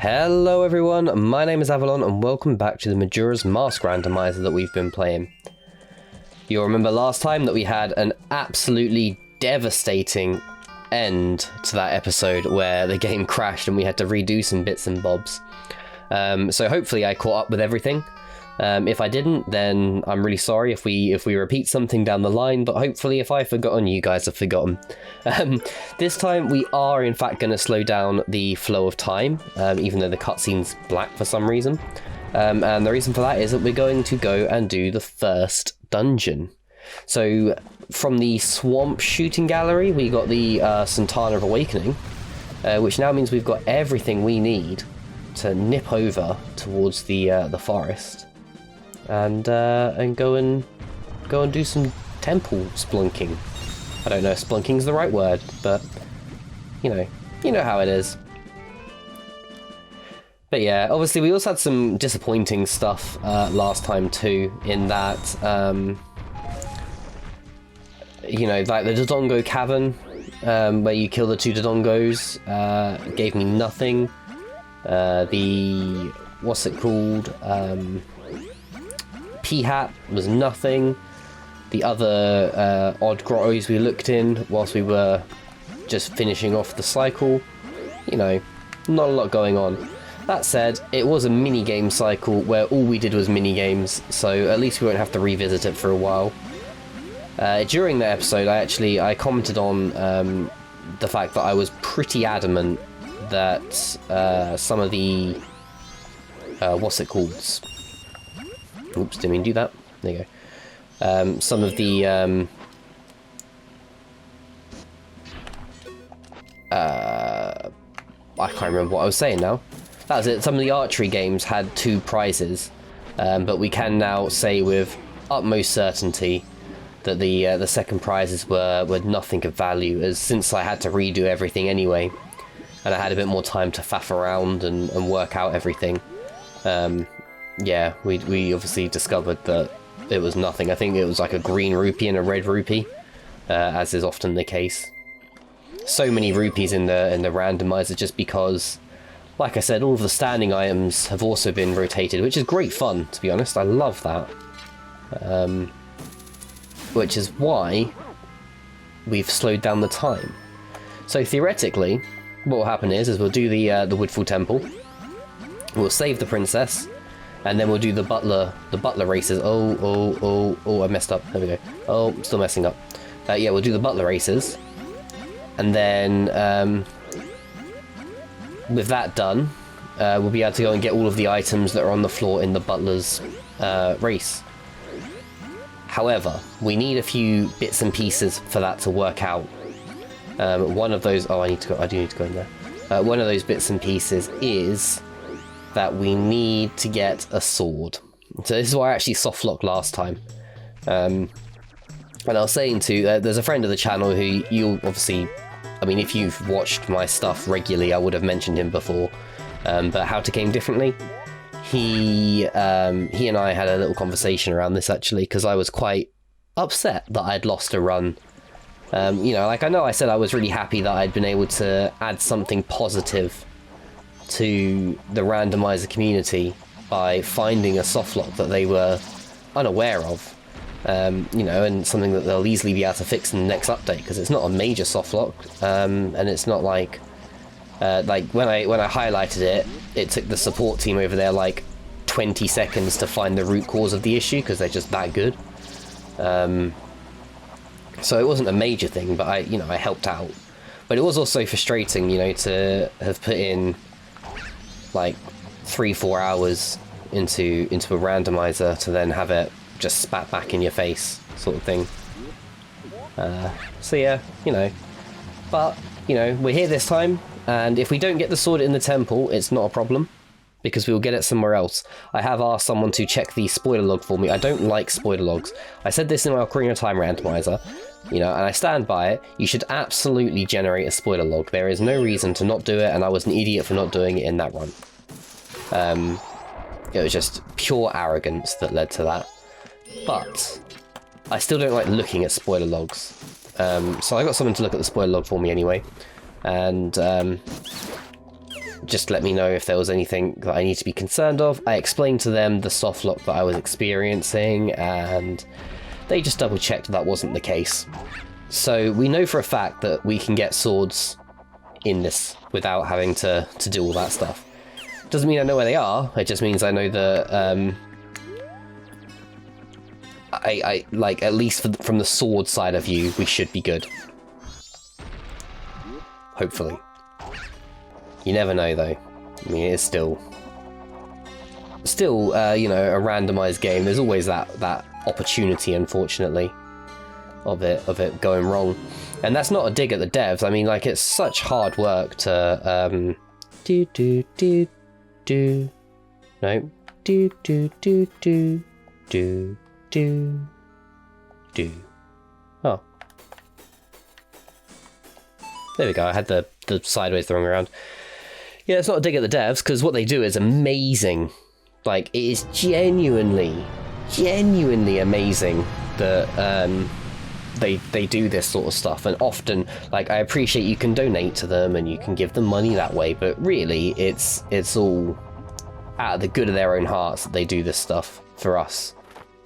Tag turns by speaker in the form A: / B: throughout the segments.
A: Hello everyone, my name is Avalon and welcome back to the Majora's Mask randomizer that we've been playing. You'll remember last time that we had an absolutely devastating end to that episode where the game crashed and we had to redo some bits and bobs. So hopefully I caught up with everything. If I didn't, then I'm really sorry if we repeat something down the line, but hopefully if I've forgotten, you guys have forgotten. This time we are in fact going to slow down the flow of time, even though the cutscene's black for some reason. And the reason for that is that we're going to go and do the first dungeon. So from the swamp shooting gallery, we got the Santana of Awakening, which now means we've got everything we need to nip over towards the forest. And go and do some temple splunking. I don't know if splunking's the right word, but you know how it is. But yeah, obviously we also had some disappointing stuff last time too, in that like the Dodongo cavern, where you kill the two Dodongos, gave me nothing. The what's it called? P-Hat was nothing. The other odd grottos we looked in whilst we were just finishing off the cycle, not a lot going on. That said, it was a mini-game cycle where all we did was mini-games, so at least we won't have to revisit it for a while. During the episode, I commented on the fact that I was pretty adamant that some of the what's it called? Oops, didn't mean to do that. There you go. Some of the I can't remember what I was saying now. That was it. Some of the archery games had 2 prizes, but we can now say with utmost certainty that the second prizes were nothing of value, as since I had to redo everything anyway, and I had a bit more time to faff around and work out everything. Yeah, we obviously discovered that it was nothing. I think it was like a green rupee and a red rupee, as is often the case. So many rupees in the randomizer just because, like I said, all of the standing items have also been rotated, which is great fun, to be honest. I love that. Which is why we've slowed down the time. So theoretically, what will happen is we'll do the Woodfall Temple, we'll save the princess, and then we'll do the butler races. Oh, I messed up. There we go. Oh, I'm still messing up. Yeah, we'll do the butler races, and then with that done, we'll be able to go and get all of the items that are on the floor in the butler's race. However, we need a few bits and pieces for that to work out. One of those, I do need to go in there. One of those bits and pieces is that we need to get a sword. So this is why I actually softlocked last time. And I was saying too, there's a friend of the channel who you'll obviously, I mean, if you've watched my stuff regularly, I would have mentioned him before. But How to Game Differently, he and I had a little conversation around this actually, because I was quite upset that I'd lost a run. Like I know I said I was really happy that I'd been able to add something positive to the randomizer community by finding a softlock that they were unaware of, and something that they'll easily be able to fix in the next update, because it's not a major softlock, and it's not like when I highlighted it took the support team over there like 20 seconds to find the root cause of the issue, because they're just that good. So it wasn't a major thing, but I helped out. But it was also frustrating, to have put in like 3-4 hours into a randomizer to then have it just spat back in your face, sort of thing. So yeah, but we're here this time, and if we don't get the sword in the temple, it's not a problem, because we'll get it somewhere else. I have asked someone to check the spoiler log for me. I don't like spoiler logs. I said this in my Ocarina of Time randomizer, and I stand by it. You should absolutely generate a spoiler log. There is no reason to not do it, and I was an idiot for not doing it in that run. It was just pure arrogance that led to that. But I still don't like looking at spoiler logs. So I got someone to look at the spoiler log for me anyway. And just let me know if there was anything that I need to be concerned of. I explained to them the soft lock that I was experiencing, and they just double checked that wasn't the case. So we know for a fact that we can get swords in this without having to do all that stuff. Doesn't mean I know where they are, it just means I know that I like, at least from the sword side of view, we should be good. Hopefully. You never know, though. I mean, it's still, you know, a randomized game. There's always that opportunity, unfortunately, of it going wrong. And that's not a dig at the devs. I mean, like, it's such hard work to Oh. There we go, I had the sideways the wrong way around. Yeah, it's not a dig at the devs, because what they do is amazing. Like, it is genuinely amazing that they do this sort of stuff. And often, like, I appreciate you can donate to them and you can give them money that way, but really, it's all out of the good of their own hearts that they do this stuff for us,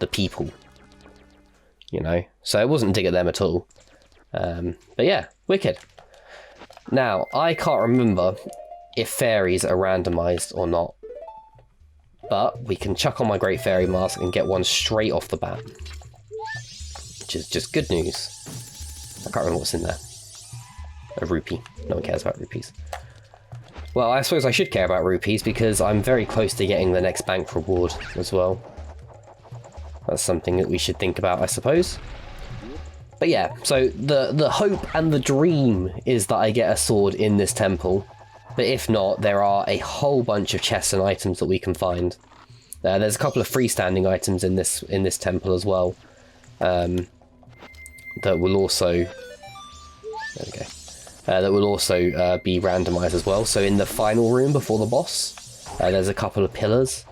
A: the people. You know? So it wasn't a dig at them at all. But yeah, wicked. Now, I can't remember if fairies are randomized or not, but we can chuck on my Great Fairy Mask and get one straight off the bat, which is just good news. I can't remember what's in there. A rupee. No one cares about rupees. Well, I suppose I should care about rupees because I'm very close to getting the next bank reward as well. That's something that we should think about, I suppose. But yeah, so the hope and the dream is that I get a sword in this temple. But if not, there are a whole bunch of chests and items that we can find. There's a couple of freestanding items in this temple as well. That will also... There we go. That will also be randomized as well. So in the final room before the boss, there's a couple of pillars.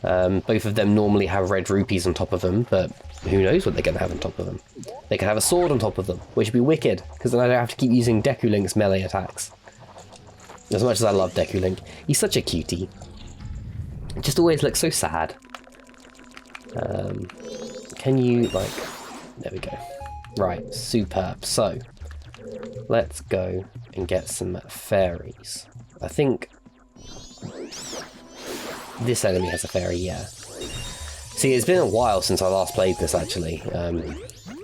A: Both of them normally have red rupees on top of them, but who knows what they're going to have on top of them. They could have a sword on top of them, which would be wicked, because then I don't have to keep using Deku Link's melee attacks. As much as I love Deku Link, he's such a cutie. It just always looks so sad. Can you, like... There we go. Right, superb. So, let's go and get some fairies. I think... This enemy has a fairy, yeah. See, it's been a while since I last played this, actually,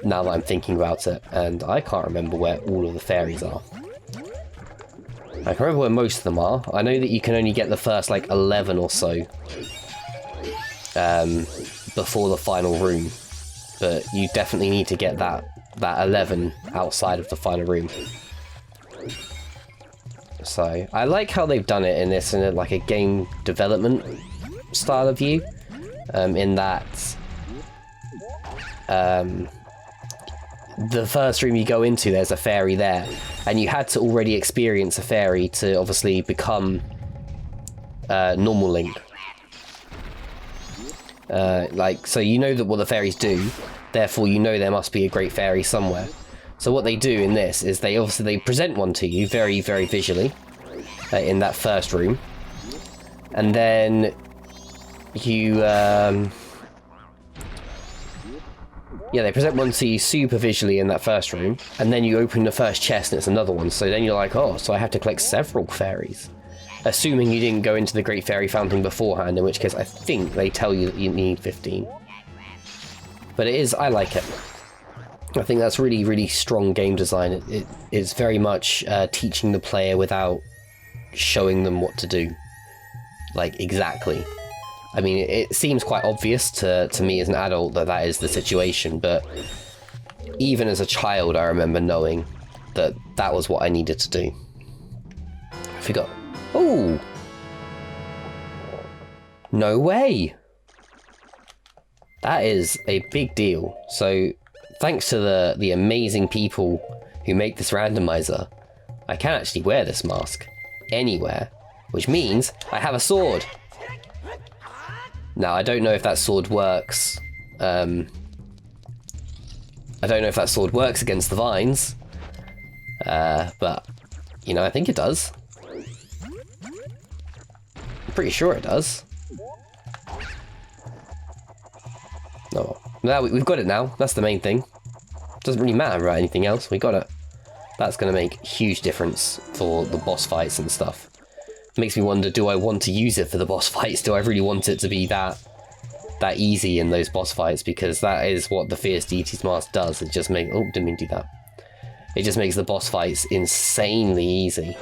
A: now that I'm thinking about it, and I can't remember where all of the fairies are. I can remember where most of them are. I know that you can only get the first, like, 11 or so before the final room, but you definitely need to get that 11 outside of the final room. So, I like how they've done it in this, in like a game development style of view, in that the first room you go into, there's a fairy there, and you had to already experience a fairy to obviously become normal Link. Like, so you know that what the fairies do, therefore you know there must be a great fairy somewhere. So what they do in this is they present one to you very, very visually in that first room, and then you yeah, they present one to you super visually in that first room, and then you open the first chest and it's another one. So then you're like, oh, so I have to collect several fairies, assuming you didn't go into the Great Fairy Fountain beforehand, in which case I think they tell you that you need 15. But it is, I like it. I think that's really, really strong game design. It is very much teaching the player without showing them what to do. Like, exactly. I mean, it seems quite obvious to me as an adult that that is the situation, but even as a child, I remember knowing that that was what I needed to do. I forgot. Oh! No way! That is a big deal. So, thanks to the amazing people who make this randomizer, I can actually wear this mask anywhere, which means I have a sword. Now, I don't know if that sword works. I don't know if that sword works against the vines, but, you know, I think it does. Pretty sure it does. No, now we've got it now. That's the main thing. Doesn't really matter about anything else. We got it. That's going to make a huge difference for the boss fights and stuff. Makes me wonder, do I want to use it for the boss fights? Do I really want it to be that easy in those boss fights? Because that is what the Fierce Deity's Mask does. It just makes... Oh, didn't mean to do that. It just makes the boss fights insanely easy.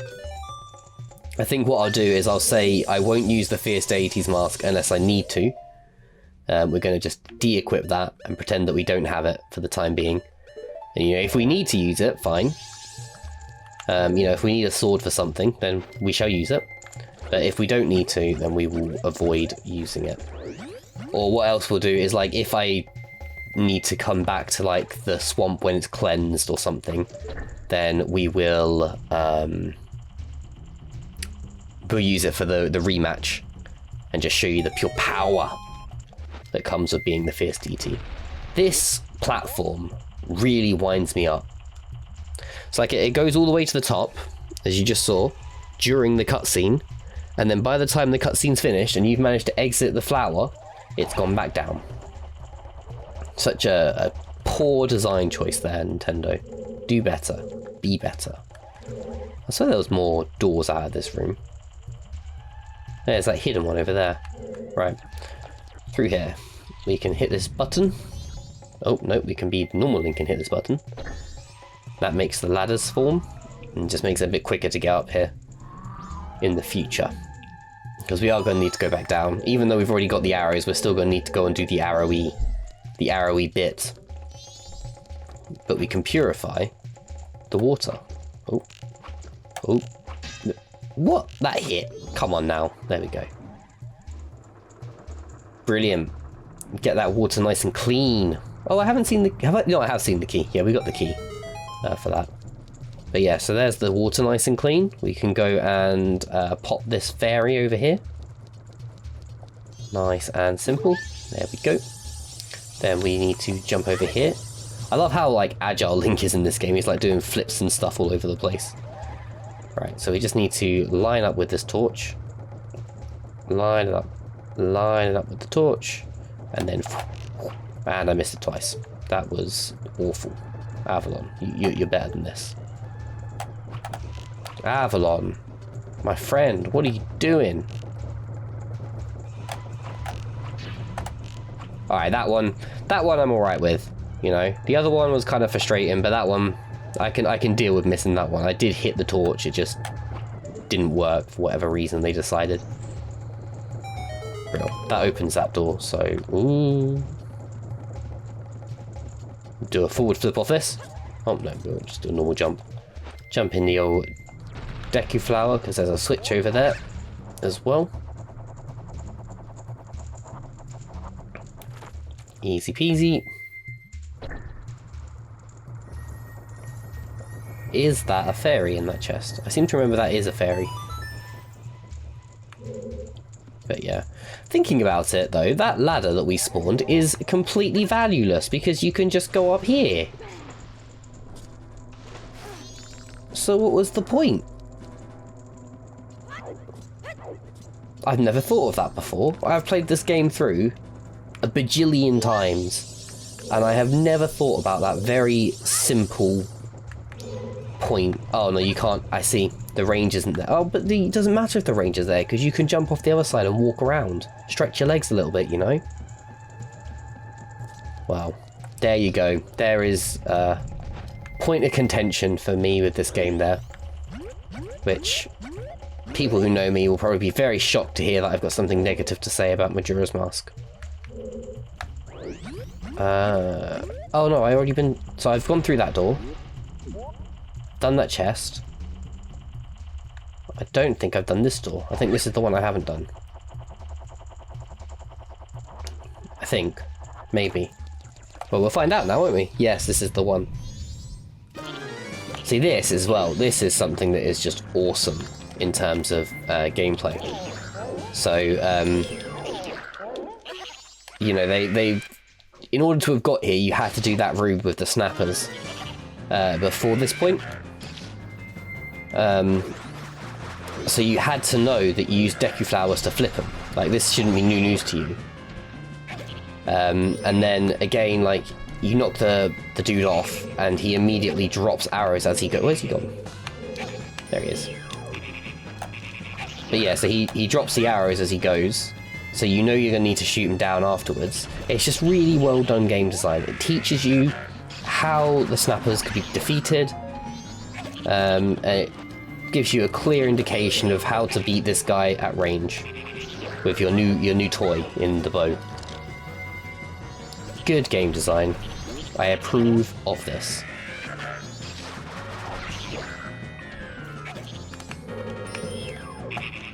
A: I think what I'll do is I'll say I won't use the Fierce Deity's Mask unless I need to. We're going to just de-equip that and pretend that we don't have it for the time being. And, you know, if we need to use it, fine. You know, if we need a sword for something, then we shall use it. But if we don't need to, then we will avoid using it. Or what else we'll do is, like, if I need to come back to, like, the swamp when it's cleansed or something, then we will we'll use it for the rematch and just show you the pure power that comes with being the Fierce Deity. This platform really winds me up. It's like it goes all the way to the top, as you just saw, during the cutscene, and then by the time the cutscene's finished and you've managed to exit the flower, it's gone back down. Such a poor design choice there, Nintendo. Do better. Be better. I swear there was more doors out of this room. There's that hidden one over there. Right. Through here. We can hit this button. Oh, no, we can be normal Link and hit this button. That makes the ladders form, and just makes it a bit quicker to get up here in the future. Because we are going to need to go back down. Even though we've already got the arrows, we're still going to need to go and do the arrowy bit. But we can purify the water. Oh. Oh. What? That hit. Come on now. There we go. Brilliant. Get that water nice and clean. Oh, I haven't seen the... No, I have seen the key. Yeah, we got the key for that. But yeah, so there's the water nice and clean. We can go and pop this fairy over here. Nice and simple. There we go. Then we need to jump over here. I love how, like, agile Link is in this game. He's, like, doing flips and stuff all over the place. Right, so we just need to line up with this torch. Line it up. Line it up with the torch. And then... And I missed it twice. That was awful. Avalon, you're better than this. Avalon, my friend, what are you doing? Alright, that one I'm alright with, you know. The other one was kind of frustrating, but that one, I can deal with missing that one. I did hit the torch, it just didn't work for whatever reason they decided. Real. That opens that door, so, ooh. Do a forward flip off this. Oh no, we'll just do a normal jump. Jump in the old Deku Flower, because there's a switch over there as well. Easy peasy. Is that a fairy in that chest? I seem to remember that is a fairy. But yeah. Thinking about it though, that ladder that we spawned is completely valueless because you can just go up here. So what was the point? I've never thought of that before. I've played this game through a bajillion times and I have never thought about that very simple point. Oh no, you can't. I see. The range isn't there. Oh, but it doesn't matter if the range is there because you can jump off the other side and walk around. Stretch your legs a little bit, you know? Well, there you go. There is a point of contention for me with this game there. Which people who know me will probably be very shocked to hear that I've got something negative to say about Majora's Mask. Oh no, I already been... So I've gone through that door. Done that chest. I don't think I've done this door. I think this is the one I haven't done. I think. Maybe. Well, we'll find out now, won't we? Yes, this is the one. See, this as well. This is something that is just awesome in terms of gameplay. So, you know, they in order to have got here, you had to do that room with the snappers So you had to know that you used Deku Flowers to flip them. Like, this shouldn't be new news to you. And then, again, like, you knock the dude off, and he immediately drops arrows as he goes. Where's he gone? There he is. But yeah, so he drops the arrows as he goes, so you know you're going to need to shoot him down afterwards. It's just really well done game design. It teaches you how the snappers could be defeated, and it gives you a clear indication of how to beat this guy at range with your new toy in the bow. Good game design. I approve of this.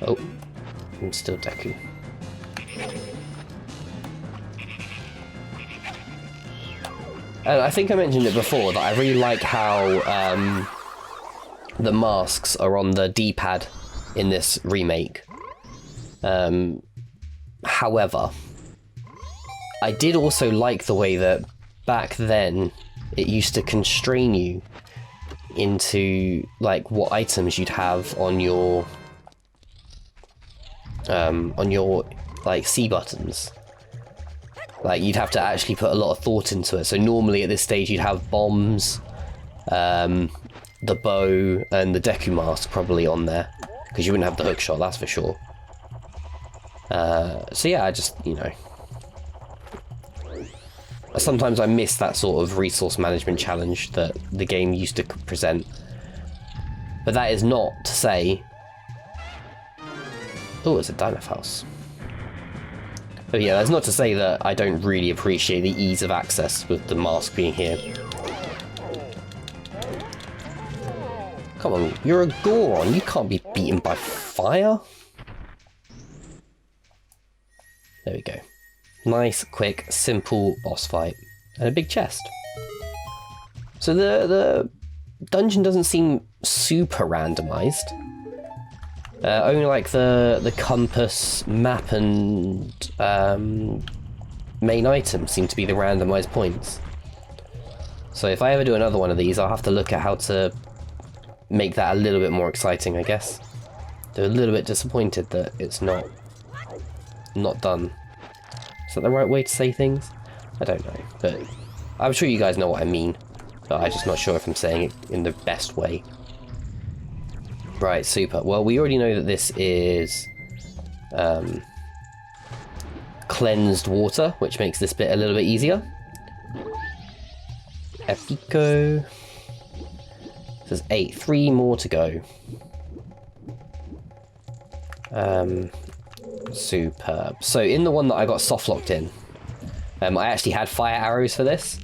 A: Oh, I'm still Deku. And I think I mentioned it before that I really like how the masks are on the D-pad in this remake. However, I did also like the way that back then it used to constrain you into like what items you'd have on your like C buttons. Like, you'd have to actually put a lot of thought into it. So normally at this stage you'd have bombs, the bow, and the Deku mask probably on there, because you wouldn't have the hook shot, that's for sure. So yeah, I just, you know, sometimes I miss that sort of resource management challenge that the game used to present. But that is not to say... Oh, it's a Dynaf house. But yeah, that's not to say that I don't really appreciate the ease of access with the mask being here. Come on, you're a Goron, you can't be beaten by fire. There we go. Nice, quick, simple boss fight. And a big chest. So the dungeon doesn't seem super randomized. Only like the compass, map, and main items seem to be the randomized points. So if I ever do another one of these, I'll have to look at how to make that a little bit more exciting, I guess. They're a little bit disappointed that it's not done. Is that the right way to say things? I don't know, but I'm sure you guys know what I mean, but I'm just not sure if I'm saying it in the best way. Right, super. Well, we already know that this is cleansed water, which makes this bit a little bit easier. Epico. There's 8. 3 more to go. Superb. So in the one that I got soft locked in, I actually had fire arrows for this.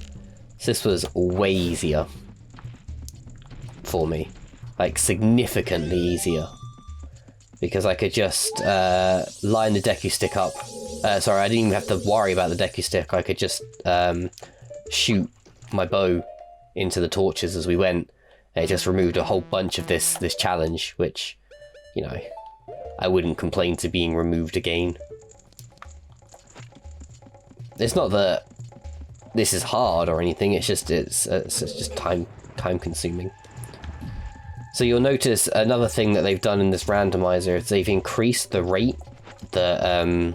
A: So this was way easier for me. Like, significantly easier. Because I could just line the Deku stick up. Sorry, I didn't even have to worry about the Deku stick. I could just shoot my bow into the torches as we went. And it just removed a whole bunch of this challenge, which, you know, I wouldn't complain to being removed again. It's not that this is hard or anything, it's just time consuming. So you'll notice another thing that they've done in this randomizer is they've increased the rate that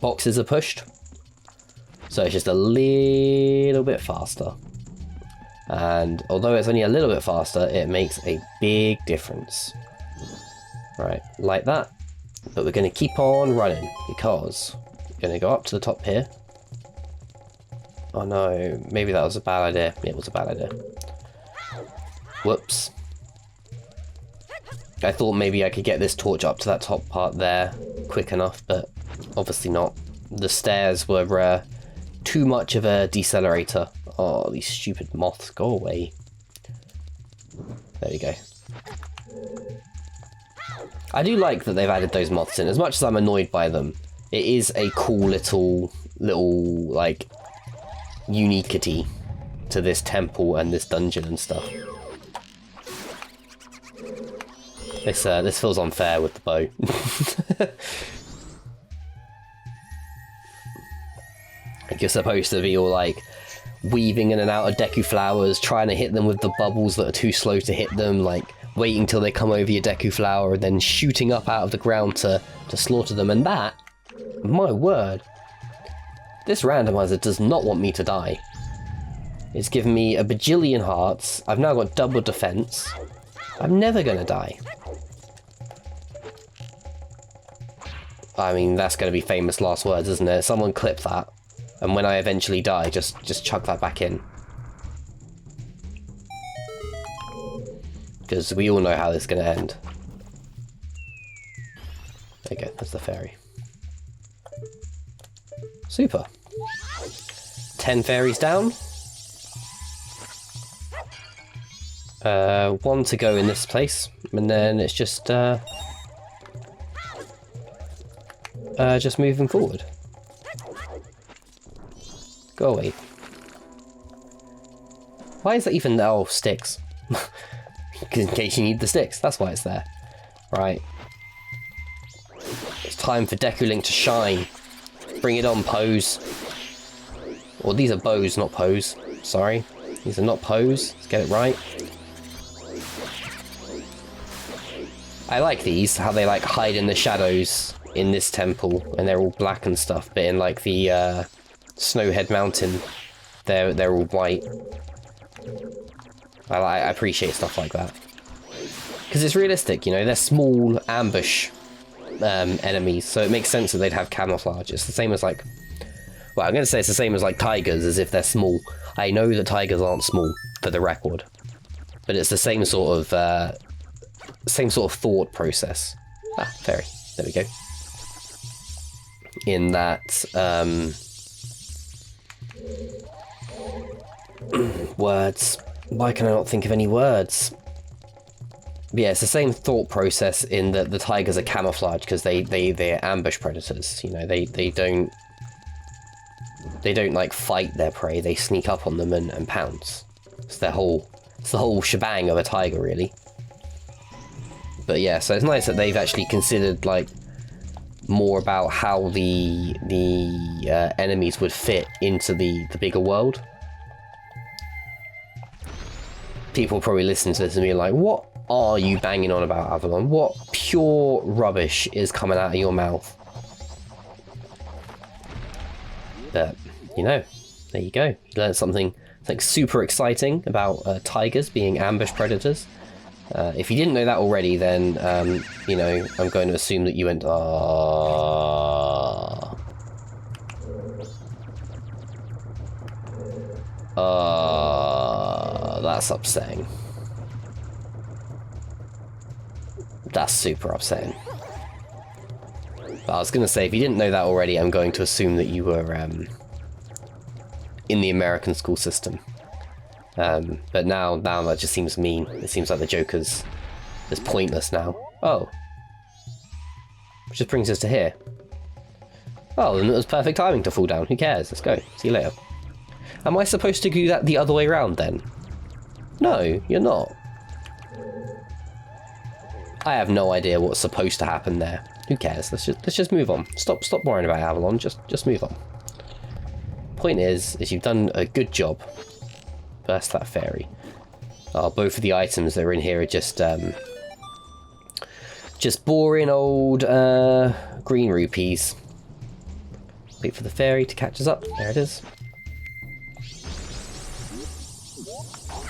A: boxes are pushed. So it's just a little bit faster. And although it's only a little bit faster, it makes a big difference. Right, like that. But we're going to keep on running because we're going to go up to the top here. Oh no, maybe that was a bad idea. It was a bad idea. Whoops. I thought maybe I could get this torch up to that top part there quick enough, but obviously not. The stairs were too much of a decelerator. Oh, these stupid moths, go away. There we go. I do like that they've added those moths in. As much as I'm annoyed by them, it is a cool little like, uniquity to this temple and this dungeon and stuff. This feels unfair with the bow. Like, you're supposed to be all like weaving in and out of Deku flowers, trying to hit them with the bubbles that are too slow to hit them, like waiting till they come over your Deku Flower and then shooting up out of the ground to slaughter them. And that, my word, this randomizer does not want me to die. It's given me a bajillion hearts. I've now got double defense. I'm never gonna die. I mean, that's gonna be famous last words, isn't it? Someone clip that. And when I eventually die, just chuck that back in. Because we all know how this is gonna end. There you go, that's the fairy. Super. 10 fairies down. 1 to go in this place, and then it's just moving forward. Go away. Why is that even... Oh, sticks. In case you need the sticks, that's why it's there. Right. It's time for Deku Link to shine. Bring it on, Pose. Well, these are bows, not Pose. Sorry. These are not Pose. Let's get it right. I like these, how they like hide in the shadows in this temple, and they're all black and stuff, but in like the Snowhead Mountain, they're all white. I appreciate stuff like that. Because it's realistic, you know, they're small ambush enemies, so it makes sense that they'd have camouflage. It's the same as like, well, I'm going to say it's the same as like tigers, as if they're small. I know that tigers aren't small, for the record, but it's the same sort of thought process. Ah, fairy. There we go. In that, words. Why can I not think of any words? But yeah, it's the same thought process in that the tigers are camouflaged because they're ambush predators. You know, they don't like fight their prey. They sneak up on them and pounce. It's the whole shebang of a tiger, really. But yeah, so it's nice that they've actually considered like more about how the enemies would fit into the bigger world. People probably listen to this and be like, what are you banging on about, Avalon? What pure rubbish is coming out of your mouth? But, you know, there you go. You learned something like super exciting about tigers being ambush predators. If you didn't know that already, then, you know, I'm going to assume that you went, that's upsetting. That's super upsetting. But I was going to say, if you didn't know that already, I'm going to assume that you were in the American school system. But now that just seems mean. It seems like the Joker's is pointless now. Oh. Which just brings us to here. Oh, then it was perfect timing to fall down. Who cares? Let's go. See you later. Am I supposed to do that the other way around then? No, you're not. I have no idea what's supposed to happen there. Who cares? Let's just move on. Stop worrying about Avalon. Just move on. Point is you've done a good job. Burst that fairy. Oh, both of the items that are in here are just boring old green rupees. Wait for the fairy to catch us up. There it is.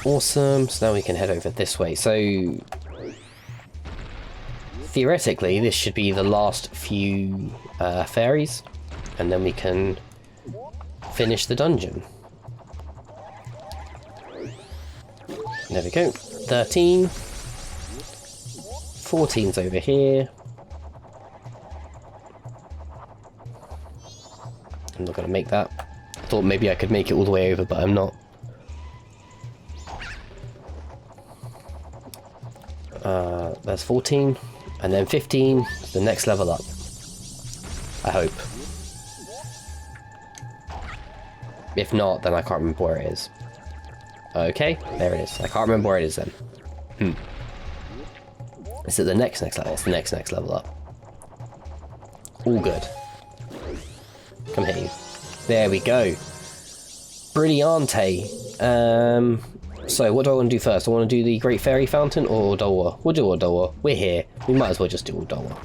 A: Awesome. So now we can head over this way. So theoretically, this should be the last few fairies, and then we can finish the dungeon. There we go. 13. 14's over here. I'm not going to make that. I thought maybe I could make it all the way over, but I'm not. There's 14. And then 15 is the next level up. I hope. If not, then I can't remember where it is. Okay, there it is. I can't remember where it is then. Is it the next level? It's the next level up. All good. Come here, you. There we go. Brilliante. So, what do I want to do first? I want to do the Great Fairy Fountain or Odolwa? We'll do Odolwa. We're here. We might as well just do Odolwa.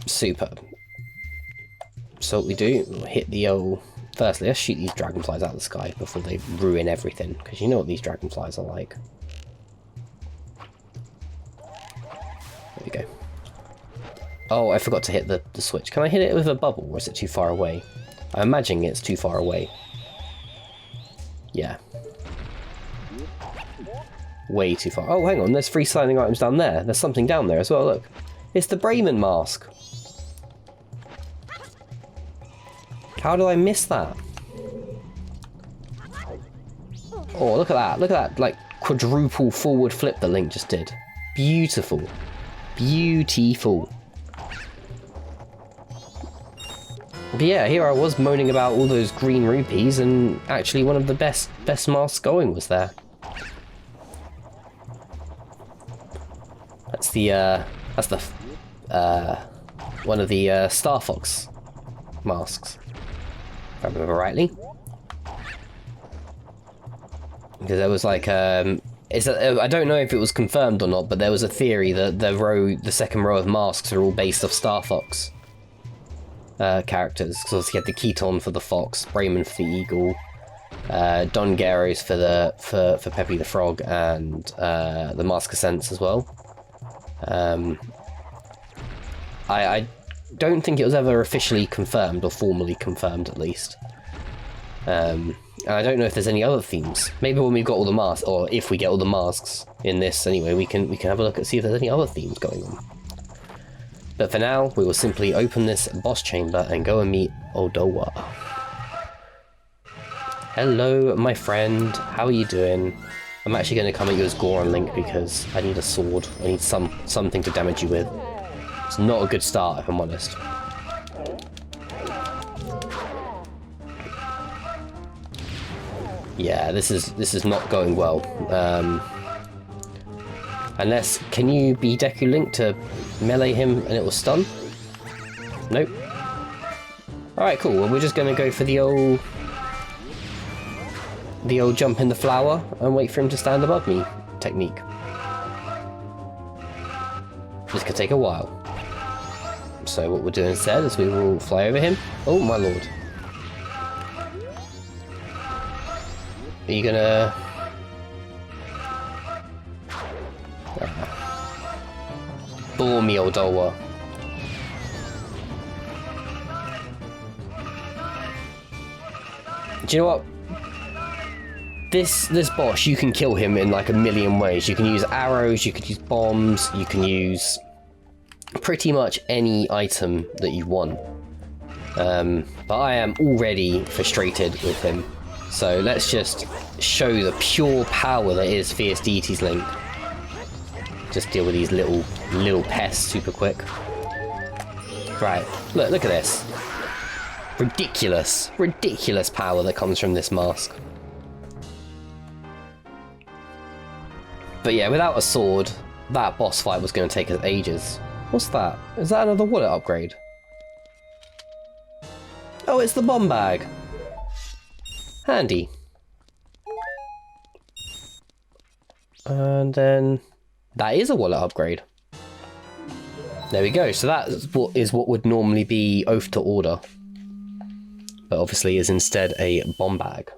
A: Superb. So what we do, we'll hit the old... Firstly, let's shoot these dragonflies out of the sky before they ruin everything, because you know what these dragonflies are like. There we go. Oh, I forgot to hit the switch. Can I hit it with a bubble, or is it too far away? I'm imagining it's too far away. Yeah. Way too far. Oh, hang on, there's 3 sliding items down there. There's something down there as well, look. It's the Brayman mask. How did I miss that? Oh, look at that. Look at that, like, quadruple forward flip that Link just did. Beautiful. Beautiful. But yeah, here I was moaning about all those green rupees, and actually one of the best masks going was there. That's the one of the Star Fox masks, if I remember rightly. Because there was like, I don't know if it was confirmed or not, but there was a theory that the second row of masks are all based off Star Fox characters. Because you had the Keaton for the fox, Brayman for the eagle, Don Garros for Peppy the Frog, and the Mask of Sense as well. I don't think it was ever officially confirmed, or formally confirmed at least. I don't know if there's any other themes. Maybe when we've got all the masks, or if we get all the masks in this anyway, we can have a look and see if there's any other themes going on. But for now, we will simply open this boss chamber and go and meet Odolwa. Hello, my friend. How are you doing? I'm actually going to come at you as Goron Link because I need a sword. I need something to damage you with. It's not a good start, if I'm honest. Yeah, this is not going well. Unless, can you be Deku Link to melee him and it will stun? Nope. Alright, cool. Well, we're just going to go for the old jump in the flower and wait for him to stand above me technique. This could take a while. So what we'll do instead is we will fly over him. Oh my lord. Are you gonna... Bore me, Odolwa. Do you know what? This boss, you can kill him in like a million ways. You can use arrows, you could use bombs, you can use pretty much any item that you want. But I am already frustrated with him. So let's just show the pure power that is Fierce Deities Link. Just deal with these little pests super quick. Right, look at this. Ridiculous power that comes from this mask. But yeah, without a sword, that boss fight was going to take us ages. What's that? Is that another wallet upgrade? Oh, it's the bomb bag. Handy. And then that is a wallet upgrade. There we go. So that is what would normally be Oath to Order, but obviously is instead a bomb bag.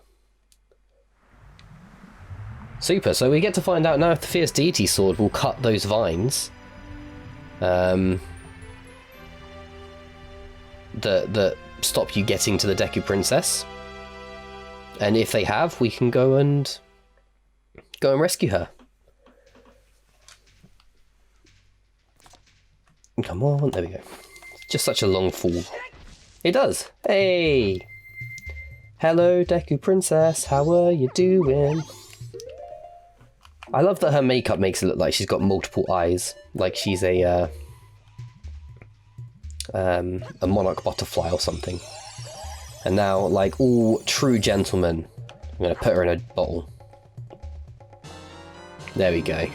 A: Super. So we get to find out now if the Fierce Deity Sword will cut those vines. That stop you getting to the Deku Princess. And if they have, we can go and rescue her. Come on, there we go. Just such a long fall. It does. Hey! Hello, Deku Princess. How are you doing? I love that her makeup makes it look like she's got multiple eyes. Like she's a monarch butterfly or something. And now, like all true gentlemen, I'm going to put her in a bottle. There we go.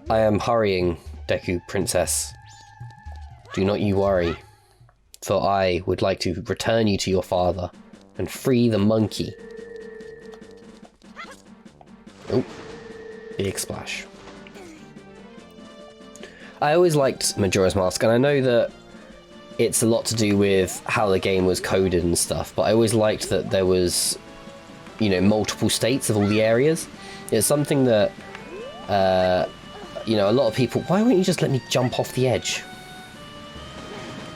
A: I am hurrying, Deku Princess. Do not you worry. for I would like to return you to your father and free the monkey. Oh, big splash. I always liked Majora's Mask, and I know that it's a lot to do with how the game was coded and stuff, but I always liked that there was, you know, multiple states of all the areas. It's something that, you know, a lot of people... Why won't you just let me jump off the edge?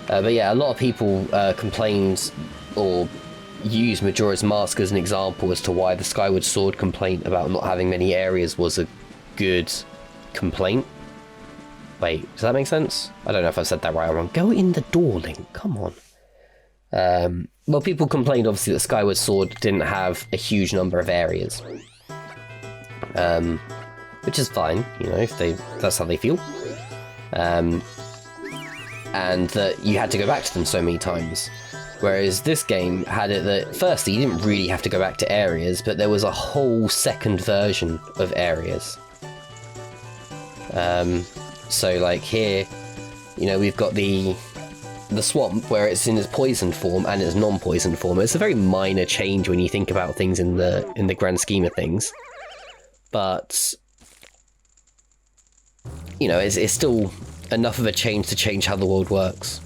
A: But yeah, a lot of people complained or used Majora's Mask as an example as to why the Skyward Sword complaint about not having many areas was a good complaint. Wait, does that make sense? I don't know if I said that right or wrong. Go in the door, Link. Come on. Well, people complained, obviously, that Skyward Sword didn't have a huge number of areas. Which is fine, you know, if that's how they feel. And that you had to go back to them so many times. Whereas this game had it that, firstly, you didn't really have to go back to areas, but there was a whole second version of areas. So, like, here, you know, we've got the swamp, where it's in its poisoned form and its non-poisoned form. It's a very minor change when you think about things in the grand scheme of things. But, you know, it's still enough of a change to change how the world works.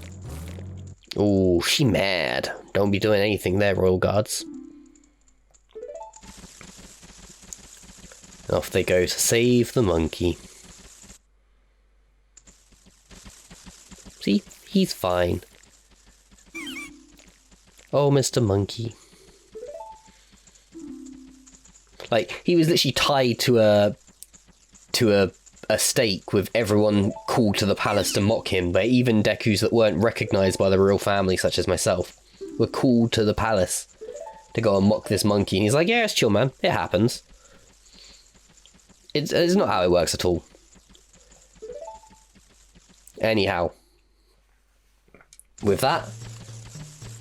A: Oh, she mad. Don't be doing anything there, Royal Guards. Off they go to save the monkey. See? He's fine. Oh, Mr. Monkey. Like, he was literally tied to a stake with everyone called to the palace to mock him, but even Dekus that weren't recognised by the royal family, such as myself, were called to the palace to go and mock this monkey. And he's like, yeah, it's chill, man. It happens. It's not how it works at all. Anyhow. With that,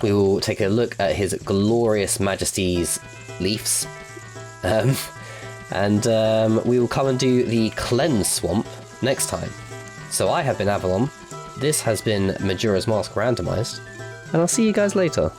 A: we will take a look at His Glorious Majesty's leaves. And we will come and do the Cleanse Swamp next time. So I have been Avalon, this has been Majora's Mask Randomised, and I'll see you guys later.